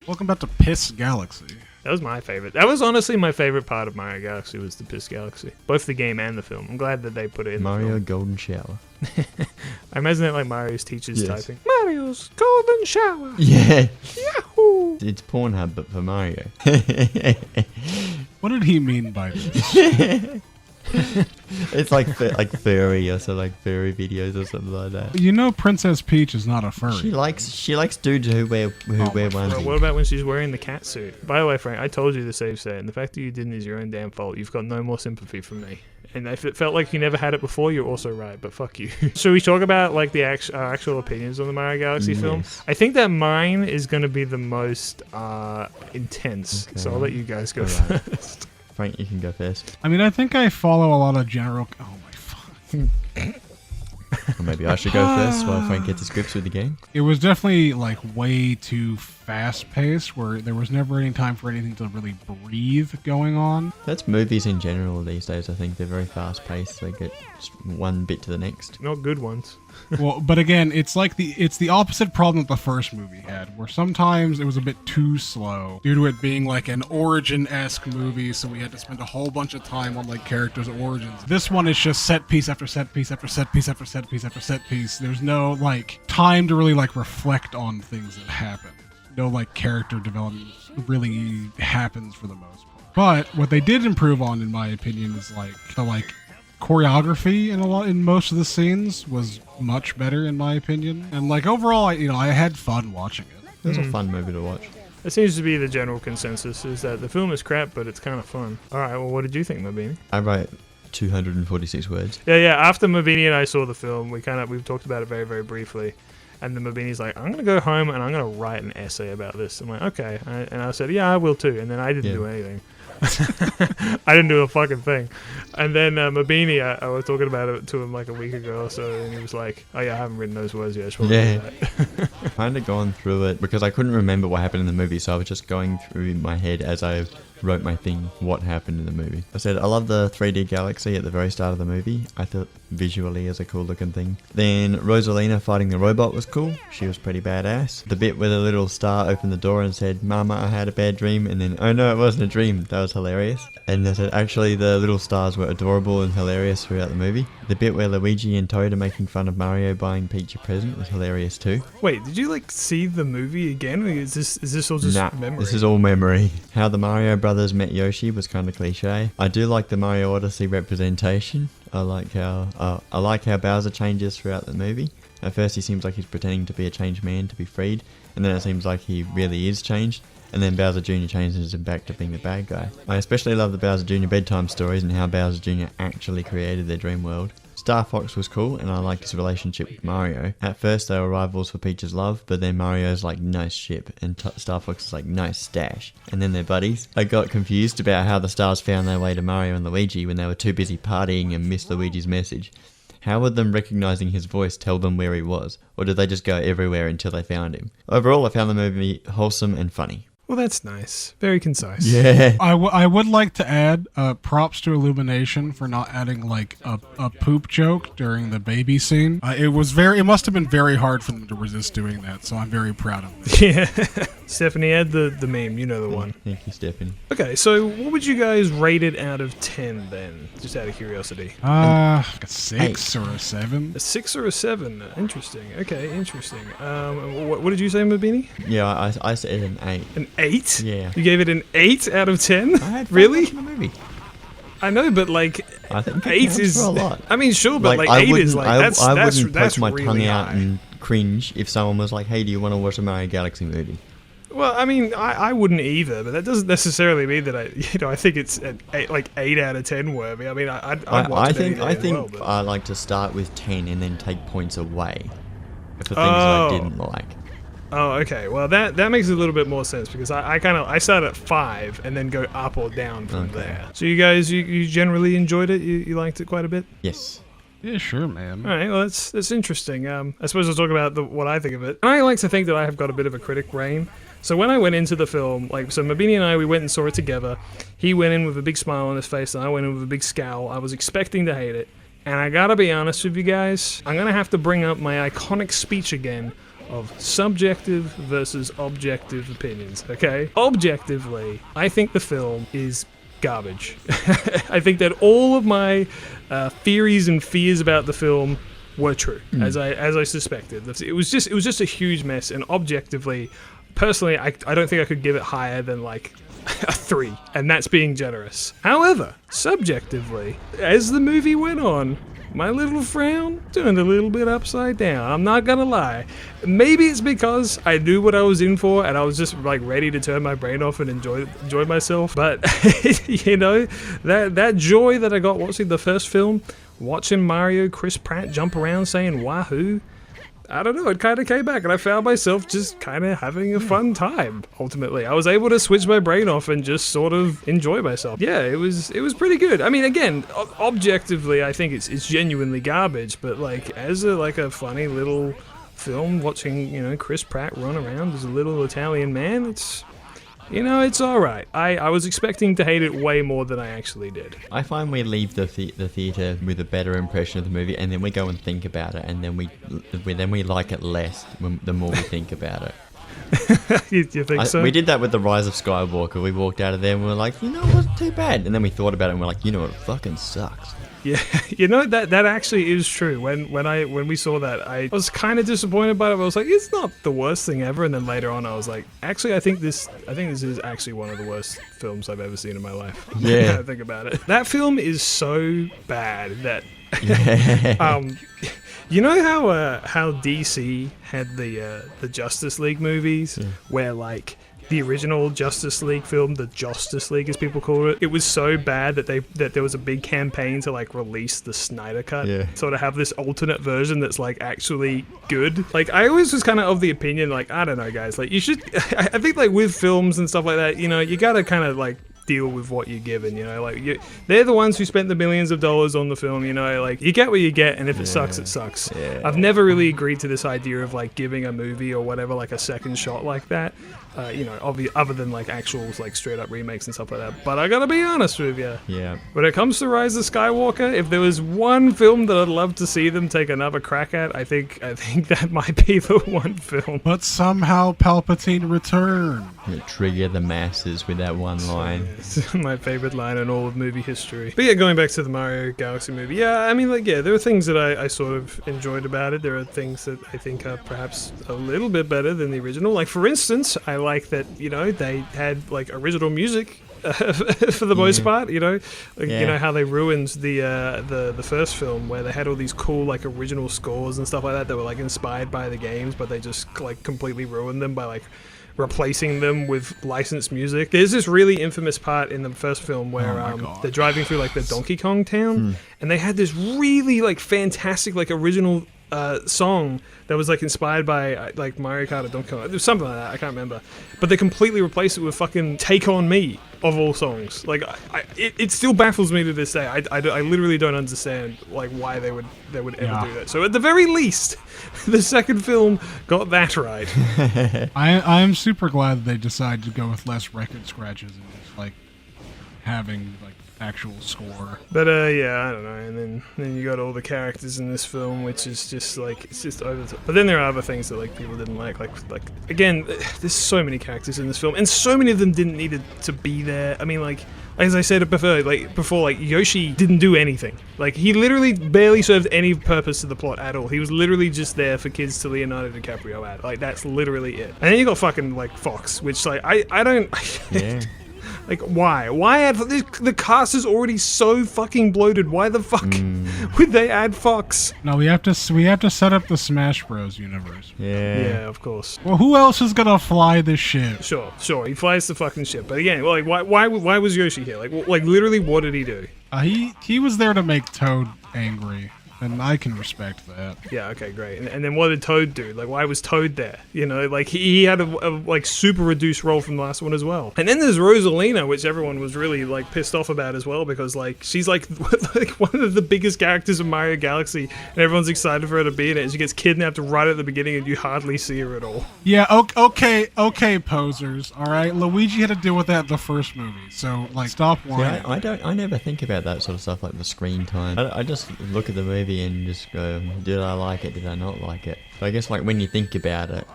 Welcome back to Piss Galaxy. That was my favorite. That was honestly my favorite part of Mario Galaxy, was the Piss Galaxy. Both the game and the film. I'm glad that they put it in Mario the film. Golden Shower. I imagine it like Mario's teachers Yes. typing. Mario's Golden Shower! Yeah. Yahoo! It's Pornhub, but for Mario. What did he mean by this? It's like furry or so, like furry videos or something like that. You know Princess Peach is not a furry. She likes dudes who wear my Well, onesies. what about when she's wearing the cat suit? By the way, Frank, I told you to save set, and the fact that you didn't is your own damn fault. You've got no more sympathy from me. And if it felt like you never had it before, you're also right, but fuck you. Should we talk about like the actual opinions on the Mario Galaxy film? Yes. I think that mine is going to be the most intense, so I'll let you guys go Alright. first. Frank, you can go first. I mean, I think I follow a lot of general... Oh my fuck. Or maybe I should go first while Frank gets his grips with the game. It was definitely like way too fast-paced, where there was never any time for anything to really breathe going on. That's movies in general these days. I think they're very fast-paced. They get just one bit to the next. Not good ones. Well, but again, it's the opposite problem that the first movie had, where sometimes it was a bit too slow due to it being like an origin-esque movie, so we had to spend a whole bunch of time on like characters' origins. This one is just set piece after set piece after set piece after set piece after set piece. There's no like time to really like reflect on things that happen. No like character development really happens for the most part. But what they did improve on, in my opinion, is like the choreography in most of the scenes was much better, in my opinion. And like overall, I had fun watching it. It was a fun movie to watch. It seems to be the general consensus, is that the film is crap, but it's kind of fun. Alright, well, what did you think, Mabini? I wrote 246 words. Yeah, after Mabini and I saw the film, we've talked about it very, very briefly. And then Mabini's like, I'm going to go home and I'm going to write an essay about this. I'm like, okay. And I said, yeah, I will too. And then I didn't do anything. I didn't do a fucking thing. And then Mabini, I was talking about it to him like a week ago or so, and he was like, oh yeah, I haven't written those words yet. I just want to do that. Kind of gone through it because I couldn't remember what happened in the movie, so I was just going through in my head as I wrote my thing what happened in the movie. I said I love the 3D galaxy at the very start of the movie. I thought visually as a cool looking thing. Then Rosalina fighting the robot was cool. She was pretty badass. The bit where the little star opened the door and said, Mama, I had a bad dream, and then, oh no, it wasn't a dream. That was hilarious. And I said actually the little stars were adorable and hilarious throughout the movie. The bit where Luigi and Toad are making fun of Mario buying Peach a present was hilarious too. Wait, did you like see the movie again? Or is this all just memory? This is all memory. How the Mario brothers met Yoshi was kind of cliche. I do like the Mario Odyssey representation. I like how Bowser changes throughout the movie. At first he seems like he's pretending to be a changed man to be freed, and then it seems like he really is changed, and then Bowser Jr. changes him back to being the bad guy. I especially love the Bowser Jr. bedtime stories and how Bowser Jr. actually created their dream world. Star Fox was cool, and I liked his relationship with Mario. At first they were rivals for Peach's love, but then Mario's like, nice ship, and Star Fox is like, nice stash. And then they're buddies. I got confused about how the stars found their way to Mario and Luigi when they were too busy partying and missed Luigi's message. How would them recognizing his voice tell them where he was? Or did they just go everywhere until they found him? Overall, I found the movie wholesome and funny. Well, that's nice. Very concise. Yeah. I would like to add props to Illumination for not adding like a poop joke during the baby scene. It must have been very hard for them to resist doing that, so I'm very proud of them. Yeah. Stephanie, add the meme. You know the one. Thank you, Stephanie. Okay, so what would you guys rate it out of 10 then? Just out of curiosity. Like a 6 or a 7. A 6 or a 7? Interesting. Okay, interesting. What did you say, Mabini? Yeah, I said an 8. An 8? Yeah. You gave it an 8 out of 10? I had fun Really? watching the movie. I know, but like, I think 8 counts is for a lot. I mean, sure, but like I 8 is wouldn't- like that's I that's wouldn't that's poke my really tongue out high. and cringe if someone was like, "Hey, do you want to watch a Mario Galaxy movie?" Well, I mean, I wouldn't either, but that doesn't necessarily mean that I think it's an 8 out of 10 worthy. I mean, I'd watch it any day I as think well, but- I like to start with 10 and then take points away for things I didn't like. Oh, okay. Well, that makes a little bit more sense because I start at 5 and then go up or down from there. So you guys, you generally enjoyed it. You liked it quite a bit. Yes. Yeah, sure, man. All right. Well, that's interesting. I suppose I'll talk about what I think of it. I like to think that I have got a bit of a critic brain. So when I went into the film, so Mabini and I, we went and saw it together. He went in with a big smile on his face, and I went in with a big scowl. I was expecting to hate it. And I gotta be honest with you guys, I'm gonna have to bring up my iconic speech again of subjective versus objective opinions, okay? Objectively, I think the film is garbage. I think that all of my theories and fears about the film were true, as I suspected. It was just a huge mess, and objectively, personally, I don't think I could give it higher than like a 3, and that's being generous. However, subjectively, as the movie went on, my little frown turned a little bit upside down. I'm not gonna lie. Maybe it's because I knew what I was in for and I was just like ready to turn my brain off and enjoy myself. But you know, that joy that I got watching the first film, watching Mario Chris Pratt jump around saying wahoo, I don't know, it kind of came back and I found myself just kind of having a fun time, ultimately. I was able to switch my brain off and just sort of enjoy myself. Yeah, it was pretty good. I mean, again, objectively, I think it's genuinely garbage, but like as a funny little film watching, you know, Chris Pratt run around as a little Italian man, it's all right. I was expecting to hate it way more than I actually did. I find we leave the theater with a better impression of the movie, and then we go and think about it, and then we like it less the more we think about it. You think so? We did that with The Rise of Skywalker. We walked out of there and we were like, you know, it wasn't too bad. And then we thought about it and we're like, you know, it fucking sucks. Yeah, you know, that actually is true. When we saw that, I was kind of disappointed by it. But I was like, it's not the worst thing ever. And then later on, I was like, actually, I think this is actually one of the worst films I've ever seen in my life. Yeah, I think about it. That film is so bad that. Yeah. You know how DC had the Justice League movies, where like the original Justice League film, the Justice League as people call it, it was so bad that there was a big campaign to like release the Snyder Cut, sort of have this alternate version that's like actually good. Like I always was kind of the opinion, like I don't know guys, like you should, I think like with films and stuff like that, you know, you gotta kind of like deal with what you're given, you know, like they're the ones who spent the millions of dollars on the film, you know, like you get what you get, and if it sucks, it sucks. I've never really agreed to this idea of like giving a movie or whatever like a second shot like that, you know, other than like actual like straight up remakes and stuff like that. But I gotta be honest with you, when it comes to Rise of Skywalker, if there was one film that I'd love to see them take another crack at, I think that might be the one film. But somehow Palpatine returned. Trigger the masses with that one line. It's my favorite line in all of movie history. But yeah, going back to the Mario Galaxy movie, yeah, I mean, like, yeah, there are things that I sort of enjoyed about it. There are things that I think are perhaps a little bit better than the original. Like, for instance, I like that, you know, they had, like, original music for the most part, you know, like, you know how they ruined the first film where they had all these cool like original scores and stuff like that were like inspired by the games, but they just like completely ruined them by like replacing them with licensed music. There's this really infamous part in the first film where they're driving through like the Donkey Kong town, and they had this really like fantastic like original song that was like inspired by like Mario Kart or Donkey Kong. It was something like that, I can't remember. But they completely replaced it with fucking Take On Me of all songs. Like it still baffles me to this day. I literally don't understand like why they would ever do that. So at the very least, the second film got that right. I am super glad that they decided to go with less record scratches and just like having like actual score. But yeah, I don't know. And then you got all the characters in this film, which is just like it's just over the top. But then there are other things that like people didn't like again, there's so many characters in this film, and so many of them didn't need to be there. I mean, like as I said before, like Yoshi didn't do anything. Like he literally barely served any purpose to the plot at all. He was literally just there for kids to Leonardo DiCaprio at. Like that's literally it. And then you got fucking like Fox, which like I don't. Yeah. Like, why? Why add... The cast is already so fucking bloated. Why the fuck would they add Fox? No, we have to set up the Smash Bros. Universe. Yeah, of course. Well, who else is gonna fly this ship? Sure. He flies the fucking ship. But again, like, why was Yoshi here? Like, literally, what did he do? He was there to make Toad angry. And I can respect that. Yeah, okay, great. And then what did Toad do? Like, why was Toad there? You know, like, he had a like, super reduced role from the last one as well. And then there's Rosalina, which everyone was really, like, pissed off about as well, because, like, she's, like one of the biggest characters of Mario Galaxy, and everyone's excited for her to be in it, and she gets kidnapped right at the beginning, and you hardly see her at all. Yeah, okay, posers, alright? Luigi had to deal with that in the first movie, so, like, stop whining. I never think about that sort of stuff, like the screen time. I just look at the movie movie and just go, did I like it? Did I not like it? So I guess like when you think about it,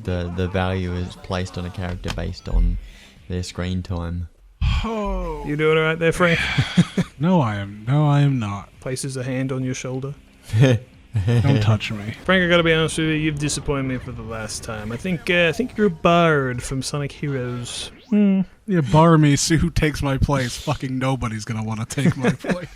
the value is placed on a character based on their screen time. Oh. You doing all right there, Frank? No, I am not. Places a hand on your shoulder. Don't touch me. Frank, I gotta be honest with you, you've disappointed me for the last time. I think you're Bard from Sonic Heroes. Yeah, bar me, see who takes my place. Fucking nobody's gonna want to take my place.